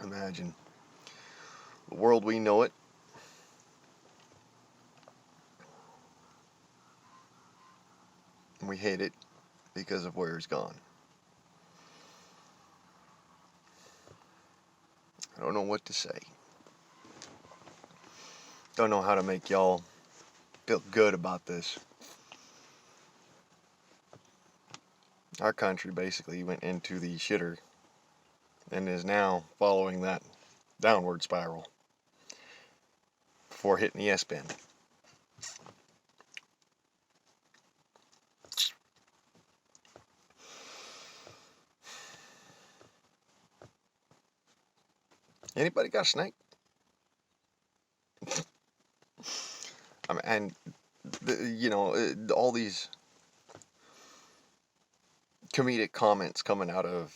Imagine the world we know it and we hate it because of where it's gone. I don't know what to say. Don't know how to make y'all feel good about this. Our country basically went into the shitter and is now following that downward spiral before hitting the S-bend. Anybody got a snake? And all these comedic comments coming out of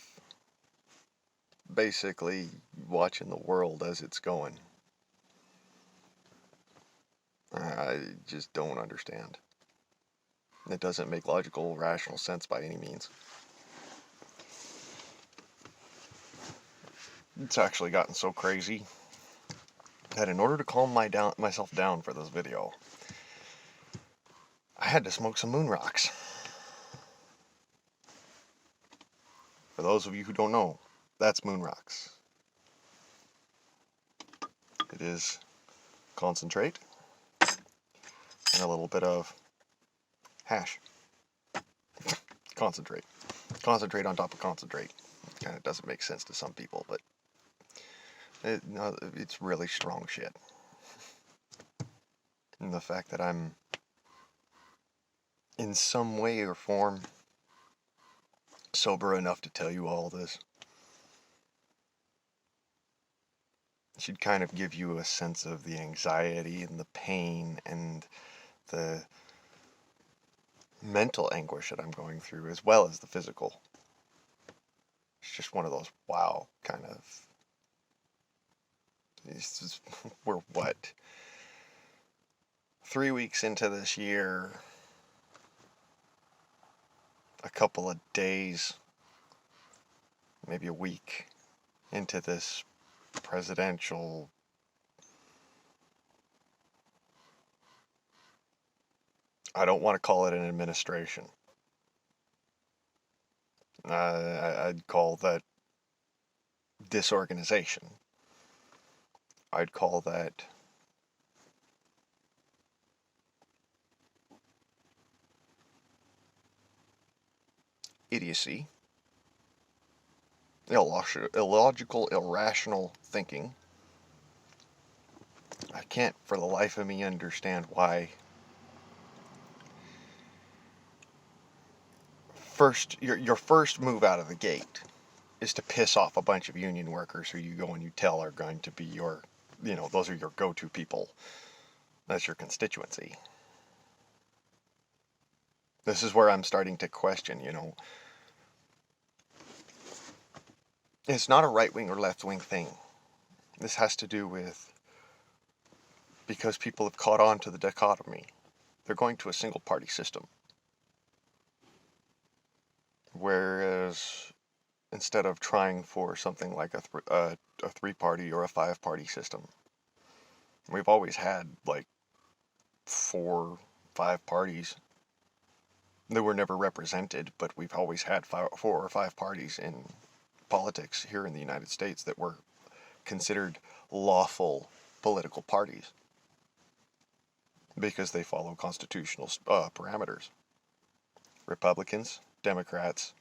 basically watching the world as it's going. I just don't understand. It doesn't make logical, rational sense by any means. It's actually gotten so crazy that in order to calm myself down for this video, I had to smoke some moon rocks. For those of you who don't know, that's moon rocks. It is concentrate and a little bit of hash. Concentrate on top of concentrate. Kind of doesn't make sense to some people, but it's really strong shit. And the fact that I'm in some way or form sober enough to tell you all this should kind of give you a sense of the anxiety and the pain and the mental anguish that I'm going through, as well as the physical. It's just one of those wow kind of... We're what? 3 weeks into this year, a couple of days, maybe a week into this presidential I don't want to call it an administration. I'd call that disorganization. I'd call that idiocy, illogical, irrational thinking. I can't for the life of me understand why your first move out of the gate is to piss off a bunch of union workers who you go and you tell are going to be your, those are your go-to people. That's your constituency. This is where I'm starting to question, it's not a right-wing or left-wing thing. This has to do with, because people have caught on to the dichotomy, they're going to a single-party system. Whereas instead of trying for something like a three-party or a five-party system, we've always had like 4, 5 parties. They were never represented, but we've always had 4 or 5 parties in politics here in the United States that were considered lawful political parties because they follow constitutional parameters. Republicans, Democrats,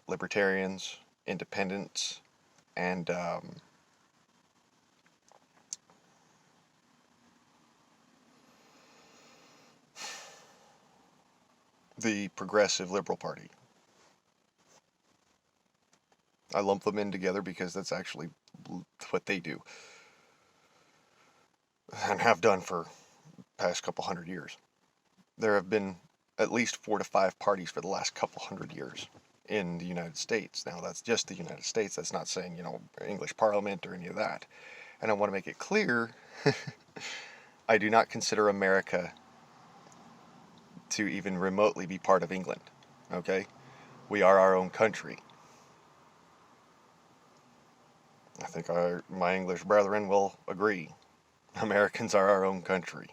Libertarians, Independents, and the Progressive Liberal Party. I lump them in together because that's actually what they do and have done for the past couple hundred years. There have been at least 4 to 5 parties for the last couple hundred years in the United States. Now, that's just the United States. That's not saying, English Parliament or any of that. And I want to make it clear, I do not consider America to even remotely be part of England. Okay? We are our own country. I think my English brethren will agree. Americans are our own country.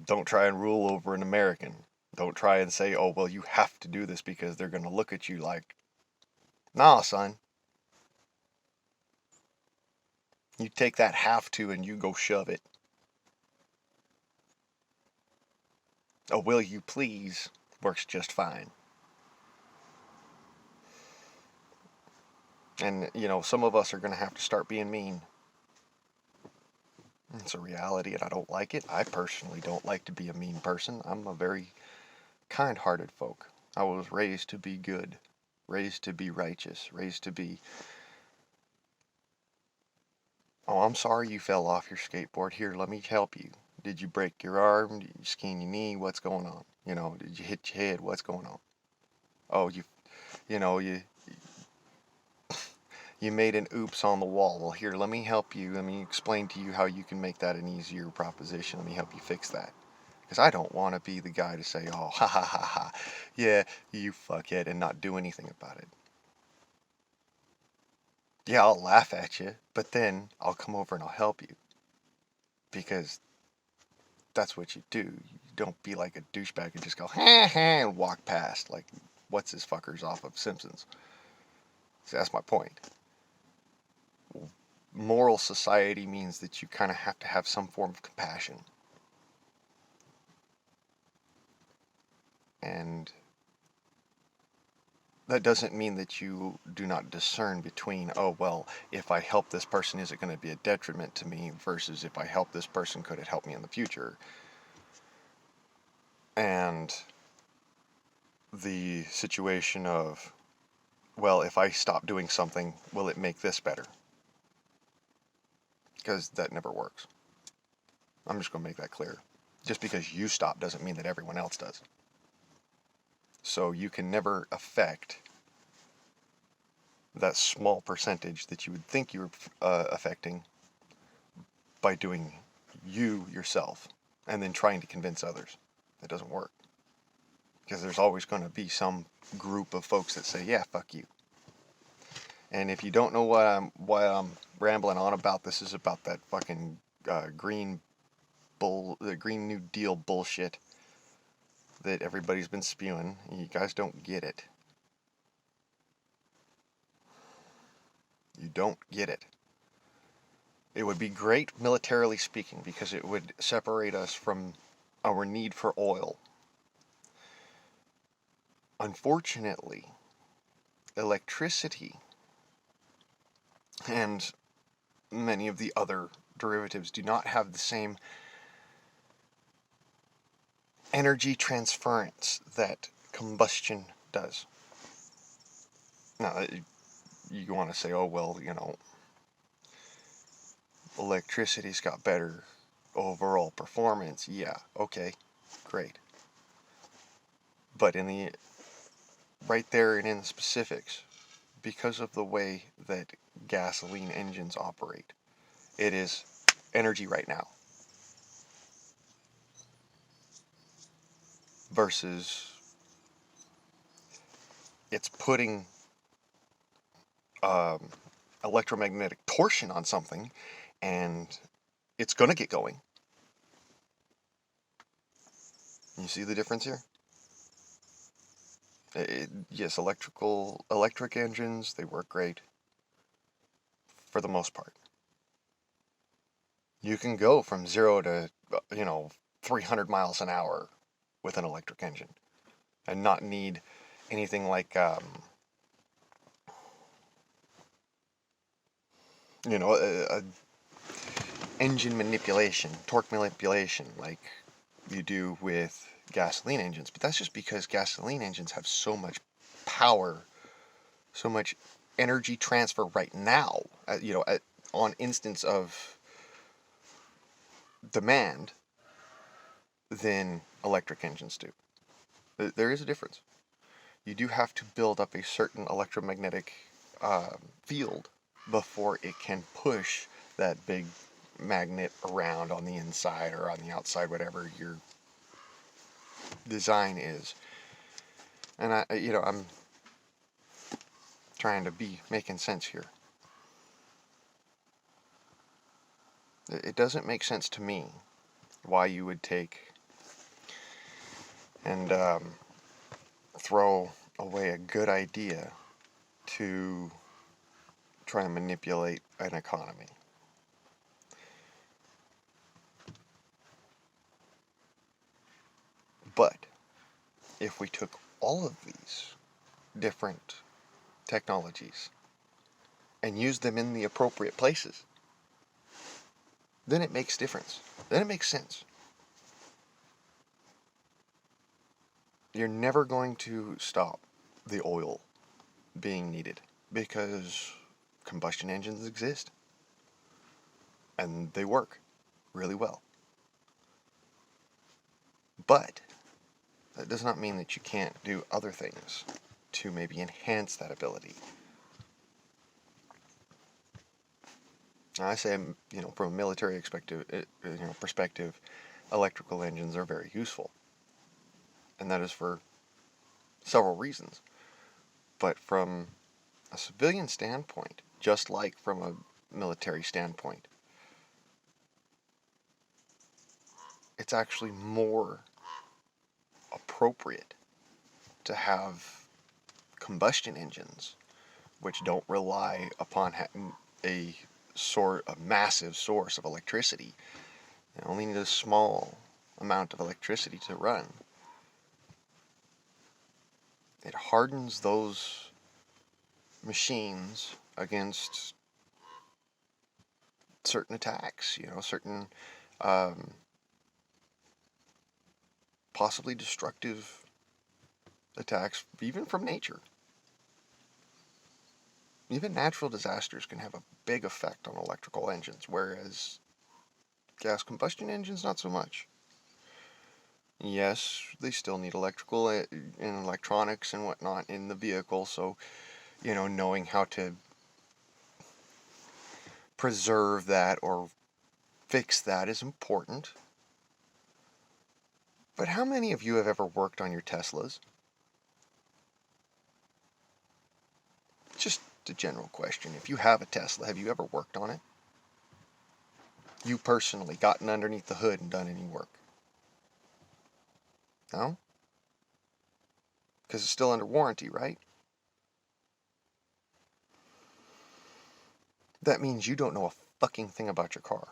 Don't try and rule over an American. Don't try and say, oh, well, you have to do this because they're going to look at you like, nah, son. You take that have to and you go shove it. A will you please works just fine. And, some of us are going to have to start being mean. It's a reality and I don't like it. I personally don't like to be a mean person. I'm a very kind-hearted folk. I was raised to be good, raised to be righteous, raised to be, oh, I'm sorry you fell off your skateboard. Here, let me help you. Did you break your arm? Did you skin your knee? What's going on? Did you hit your head? What's going on? Oh, you made an oops on the wall. Well, here, let me help you. Let me explain to you how you can make that an easier proposition. Let me help you fix that. Because I don't want to be the guy to say, oh, ha ha ha ha, yeah, you fuckhead, and not do anything about it. Yeah, I'll laugh at you, but then I'll come over and I'll help you. Because that's what you do. You don't be like a douchebag and just go, ha ha, and walk past. Like, what's his fuckers off of Simpsons? See, that's my point. Moral society means that you kind of have to have some form of compassion. And that doesn't mean that you do not discern between, oh, well, if I help this person, is it going to be a detriment to me, versus if I help this person, could it help me in the future? And the situation of, well, if I stop doing something, will it make this better? Because that never works. I'm just going to make that clear. Just because you stop doesn't mean that everyone else does. So you can never affect that small percentage that you would think you're affecting by doing you yourself and then trying to convince others. That doesn't work. Because there's always going to be some group of folks that say, yeah, fuck you. And if you don't know what I'm rambling on about, this is about that fucking the Green New Deal bullshit that everybody's been spewing. You guys don't get it. You don't get it. It would be great militarily speaking because it would separate us from our need for oil. Unfortunately, electricity and many of the other derivatives do not have the same energy transference that combustion does. Now, you want to say, oh, well, electricity's got better overall performance. Yeah, okay, great. But right there and in the specifics, because of the way that gasoline engines operate, it is energy right now versus it's putting electromagnetic torsion on something and it's going to get going. You see the difference here? Yes, electric engines, they work great for the most part. You can go from 0 to 300 miles an hour with an electric engine and not need anything like engine manipulation, torque manipulation like you do with gasoline engines. But that's just because gasoline engines have so much power, so much energy transfer right now, on instance of demand than electric engines do. There is a difference. You do have to build up a certain electromagnetic field before it can push that big magnet around on the inside or on the outside, whatever you're design is. And I'm trying to be making sense here. It doesn't make sense to me why you would take and throw away a good idea to try and manipulate an economy. But if we took all of these different technologies and used them in the appropriate places, then it makes difference. Then it makes sense. You're never going to stop the oil being needed because combustion engines exist and they work really well. But that does not mean that you can't do other things to maybe enhance that ability. Now, I say, from a military perspective, electrical engines are very useful. And that is for several reasons. But from a civilian standpoint, just like from a military standpoint, it's actually more appropriate to have combustion engines which don't rely upon a massive source of electricity. They only need a small amount of electricity to run. It hardens those machines against certain attacks, certain possibly destructive attacks, even from nature. Even natural disasters can have a big effect on electrical engines, whereas gas combustion engines, not so much. Yes, they still need electrical and electronics and whatnot in the vehicle, so, knowing how to preserve that or fix that is important. But how many of you have ever worked on your Teslas? Just a general question. If you have a Tesla, have you ever worked on it? You personally gotten underneath the hood and done any work? No? Because it's still under warranty, right? That means you don't know a fucking thing about your car.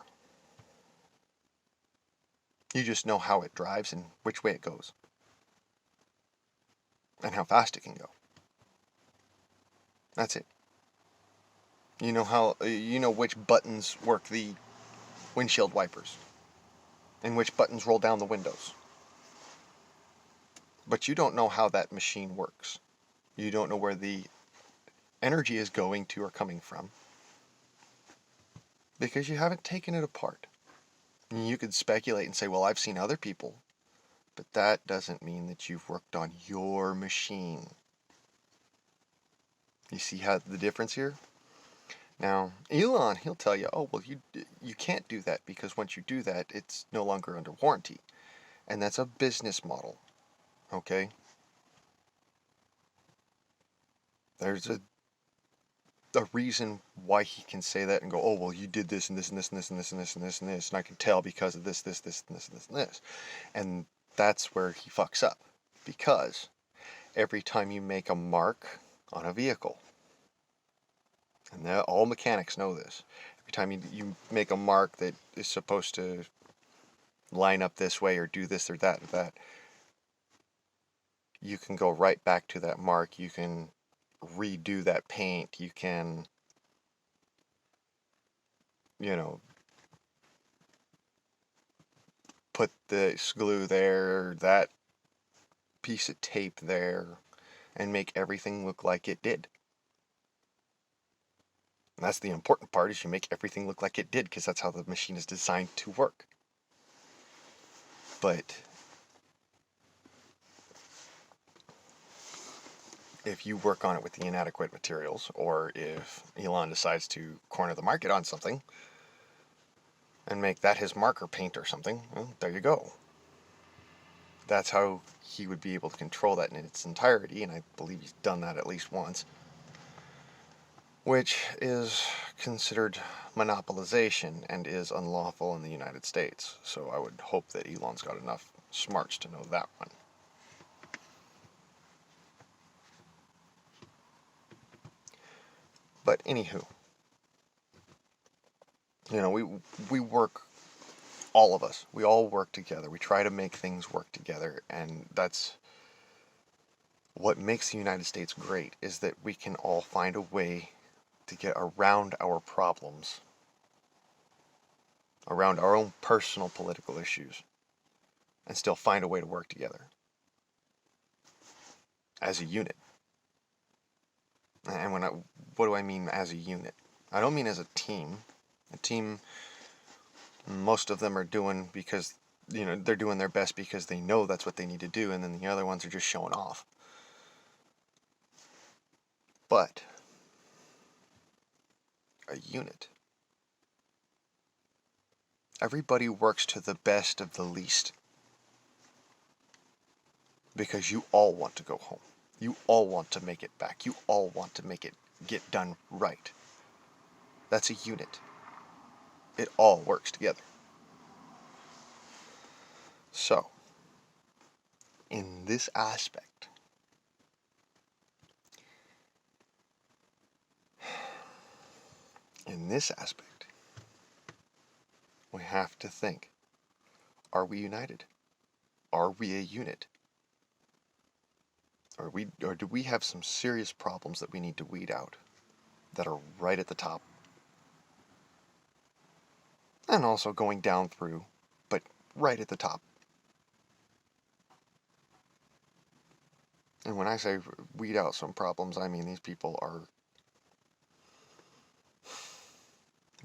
You just know how it drives and which way it goes. And how fast it can go. That's it. You know which buttons work the windshield wipers. And which buttons roll down the windows. But you don't know how that machine works. You don't know where the energy is going to or coming from. Because you haven't taken it apart. You could speculate and say, well, I've seen other people. But that doesn't mean that you've worked on your machine. You see how the difference here? Now, Elon, he'll tell you, oh, well, you can't do that because once you do that, it's no longer under warranty. And that's a business model. Okay? There's a reason why he can say that and go, oh, well, you did this and this and this and this and this and this and this and this, and I can tell because of this, this, this, and this, and this, and this. And that's where he fucks up. Because every time you make a mark on a vehicle, and all mechanics know this, every time you make a mark that is supposed to line up this way or do this or that, you can go right back to that mark. You can redo that paint. You can, put this glue there, that piece of tape there, and make everything look like it did. And that's the important part, is you make everything look like it did, because that's how the machine is designed to work. But if you work on it with the inadequate materials, or if Elon decides to corner the market on something and make that his marker paint or something, well, there you go. That's how he would be able to control that in its entirety, and I believe he's done that at least once, which is considered monopolization and is unlawful in the United States. So I would hope that Elon's got enough smarts to know that one. But anywho, we work, all of us, we all work together. We try to make things work together, and that's what makes the United States great, is that we can all find a way to get around our problems, around our own personal political issues, and still find a way to work together as a unit. And what do I mean as a unit? I don't mean as a team. A team, most of them are doing because, they're doing their best because they know that's what they need to do, and then the other ones are just showing off. But a unit, everybody works to the best of the least, because you all want to go home. You all want to make it back. You all want to make it get done right. That's a unit. It all works together. So, in this aspect, we have to think, are we united? Are we a unit? Or do we have some serious problems that we need to weed out that are right at the top? And also going down through, but right at the top. And when I say weed out some problems, I mean these people are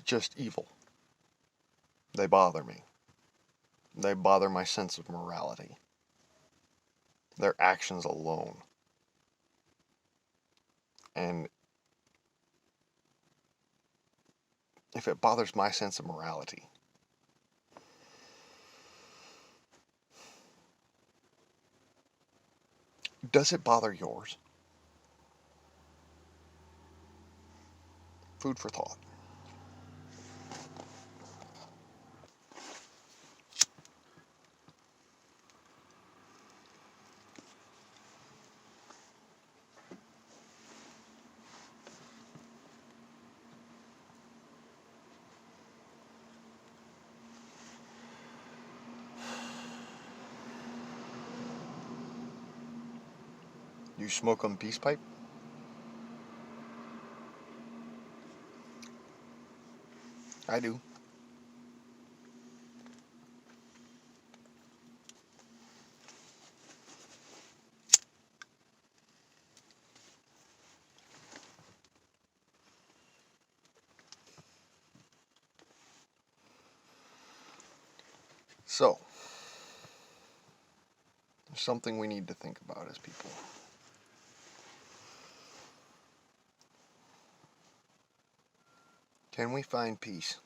just evil. They bother me. They bother my sense of morality. Their actions alone. And if it bothers my sense of morality, does it bother yours? Food for thought. You smoke on peace pipe? I do. So, there's something we need to think about as people. Can we find peace?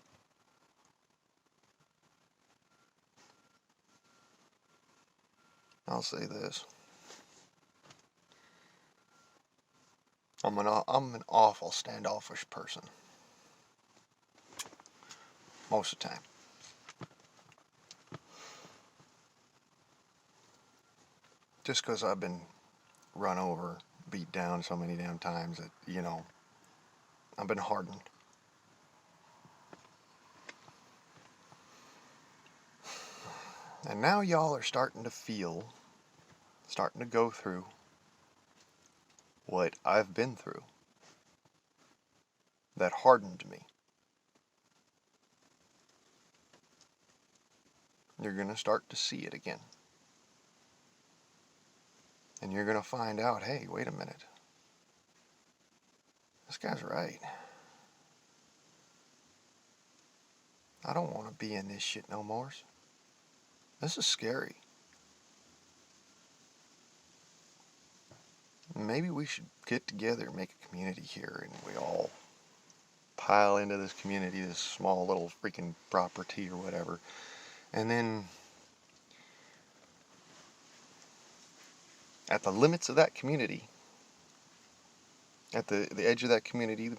I'll say this. I'm an awful standoffish person. Most of the time. Just because I've been run over, beat down so many damn times that, I've been hardened. And now y'all are starting to go through what I've been through that hardened me. You're going to start to see it again. And you're going to find out, hey, wait a minute. This guy's right. I don't want to be in this shit no more. This is scary. Maybe we should get together and make a community here, and we all pile into this community, this small little freaking property or whatever, and then at the limits of that community, at the edge of that community,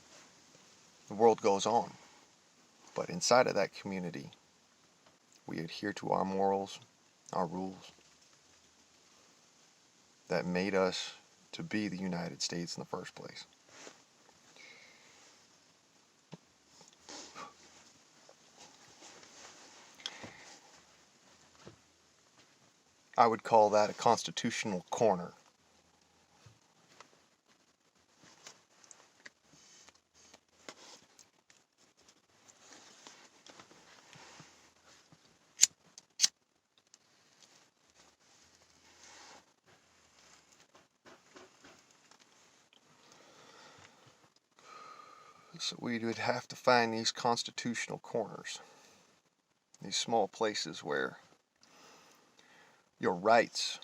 the world goes on. But inside of that community, we adhere to our morals, our rules that made us to be the United States in the first place. I would call that a constitutional corner. So we would have to find these constitutional corners, these small places where your rights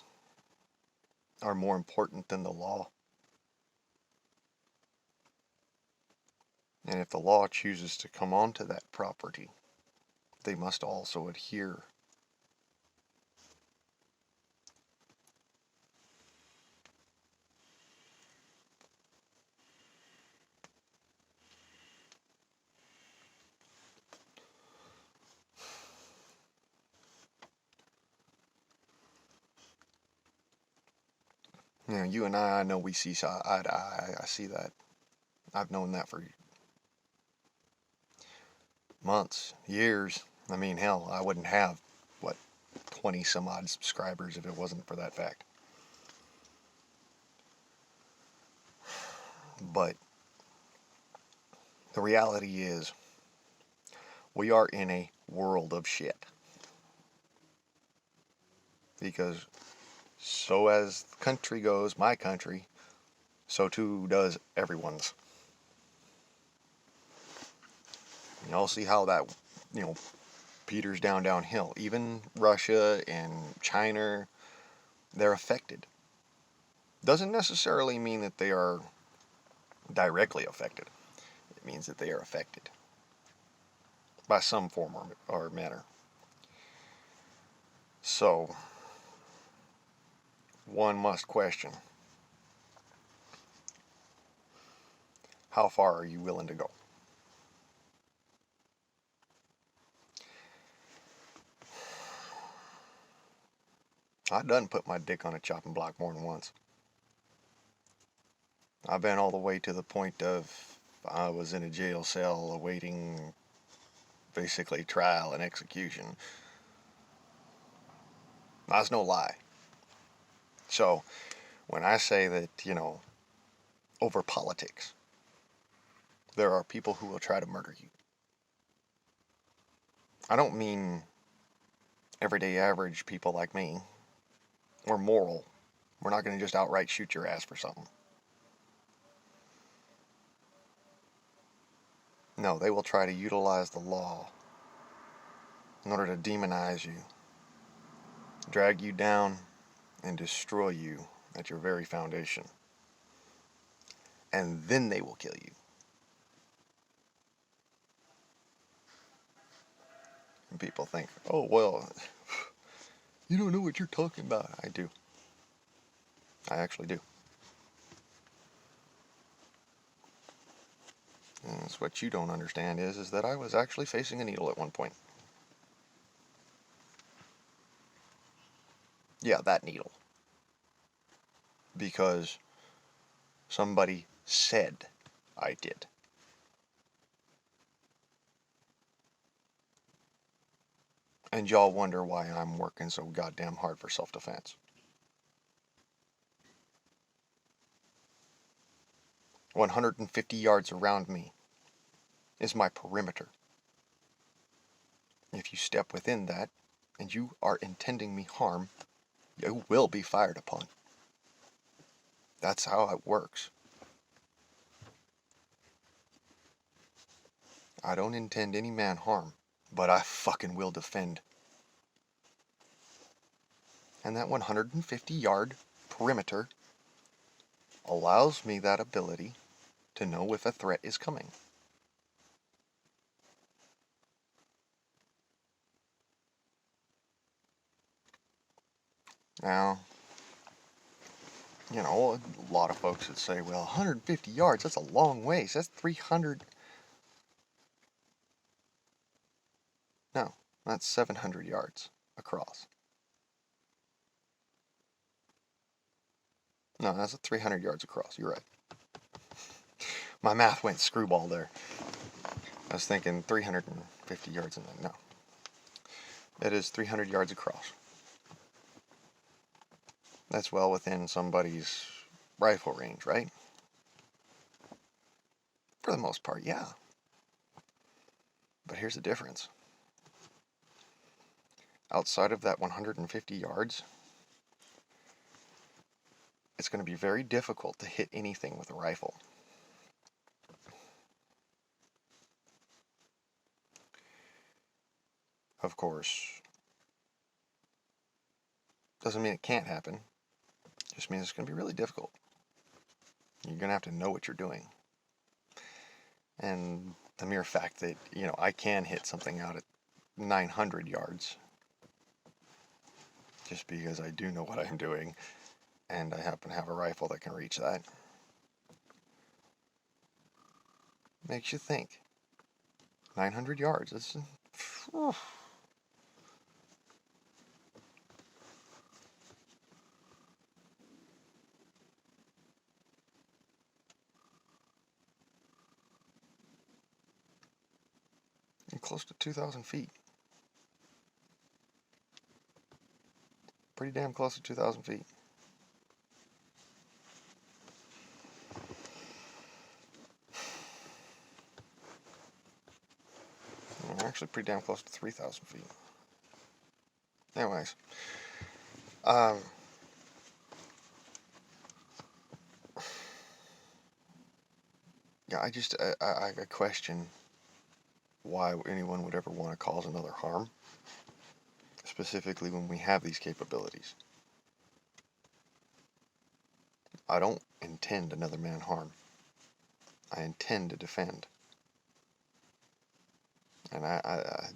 are more important than the law. And if the law chooses to come onto that property, they must also adhere. You know, you and I know we see eye to eye. I see that. I've known that for months, years. I mean, hell, I wouldn't have, 20 some odd subscribers if it wasn't for that fact. But the reality is, we are in a world of shit. Because so as the country goes, my country, so too does everyone's. You all see how that, peters downhill. Even Russia and China, they're affected. Doesn't necessarily mean that they are directly affected. It means that they are affected by some form or manner. So, one must question, how far are you willing to go? I done put my dick on a chopping block more than once. I've been all the way to the point of I was in a jail cell awaiting basically trial and execution. That's no lie. So, when I say that, over politics, there are people who will try to murder you. I don't mean everyday average people like me. We're moral. We're not going to just outright shoot your ass for something. No, they will try to utilize the law in order to demonize you, drag you down, and destroy you at your very foundation. And then they will kill you. And people think, oh, well, you don't know what you're talking about. I do. I actually do. And that's what you don't understand is that I was actually facing a needle at one point. Yeah, that needle. Because somebody said I did. And y'all wonder why I'm working so goddamn hard for self-defense. 150 yards around me is my perimeter. If you step within that, and you are intending me harm, you will be fired upon. That's how it works. I don't intend any man harm, but I fucking will defend. And that 150-yard perimeter allows me that ability to know if a threat is coming. Now, You know, a lot of folks would say, well, 150 yards, that's a long ways. That's 300. No, that's 700 yards across. No, that's 300 yards across. You're right. My math went screwball there. I was thinking 350 yards and then no. It is 300 yards across. That's well within somebody's rifle range, right? For the most part, yeah. But here's the difference. Outside of that 150 yards, it's going to be very difficult to hit anything with a rifle. Of course, doesn't mean it can't happen. Just means it's going to be really difficult. You're going to have to know what you're doing. And the mere fact that, you know, I can hit something out at 900 yards just because I do know what I'm doing and I happen to have a rifle that can reach that makes you think. 900 yards, it's close to 2,000 feet. Pretty damn close to 2,000 feet. We're actually pretty damn close to 3,000 feet. Anyways, yeah, I question why anyone would ever want to cause another harm, specifically when we have these capabilities. I don't intend another man harm. I intend to defend. And I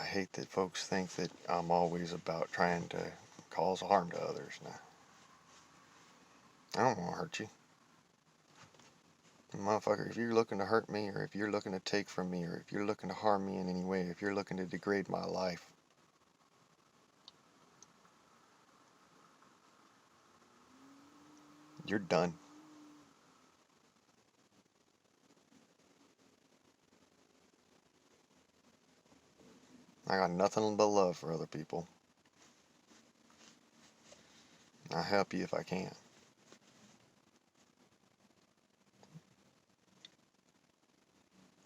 hate that folks think that I'm always about trying to cause harm to others. Nah. I don't want to hurt you. Motherfucker, if you're looking to hurt me, or if you're looking to take from me, or if you're looking to harm me in any way, if you're looking to degrade my life, you're done. I got nothing but love for other people. I'll help you if I can.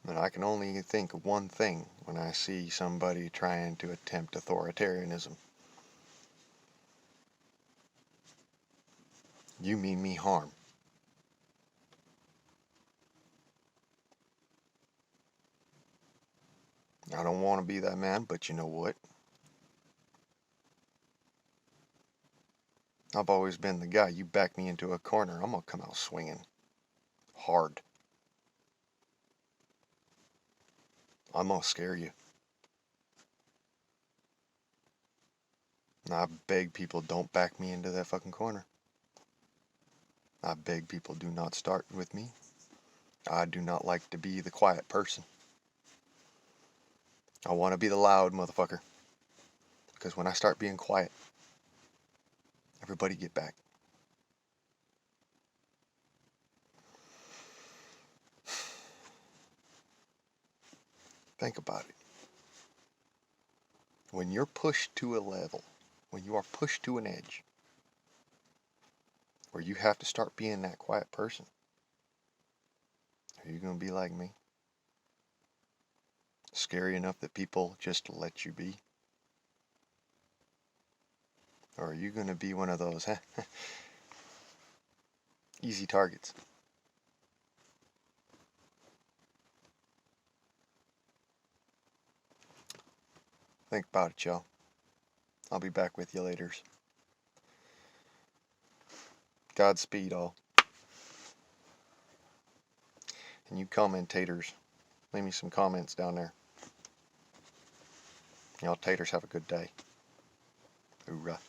But I can only think of one thing when I see somebody trying to attempt authoritarianism. You mean me harm. I don't want to be that man, but you know what? I've always been the guy. You back me into a corner, I'm going to come out swinging. Hard. I'm going to scare you. And I beg people, don't back me into that fucking corner. I beg people, do not start with me. I do not like to be the quiet person. I want to be the loud motherfucker. Because when I start being quiet, everybody get back. Think about it. When you're pushed to a level, when you are pushed to an edge, where you have to start being that quiet person, are you going to be like me? Scary enough that people just let you be? Or are you going to be one of those easy targets? Think about it, y'all. I'll be back with you later. Godspeed, all. And you commentators, leave me some comments down there. Y'all taters have a good day. Hoorah.